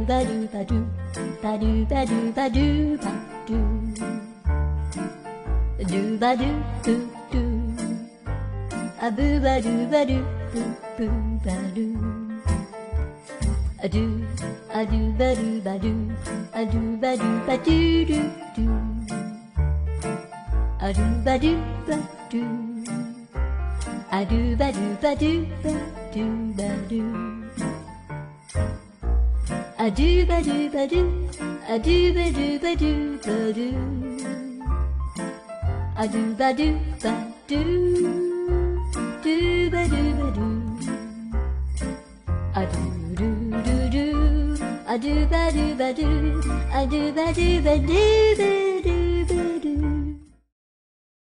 バルバルバルバルバルバルルバルブルアブバルバルブブバルアルアルバルバルアルバルバルルルアルバルバルアルバルバルバルバルアルバルバルアルバルバルバルアルバルバルルバルバルアルルルルアルバルバルアルバルバルバル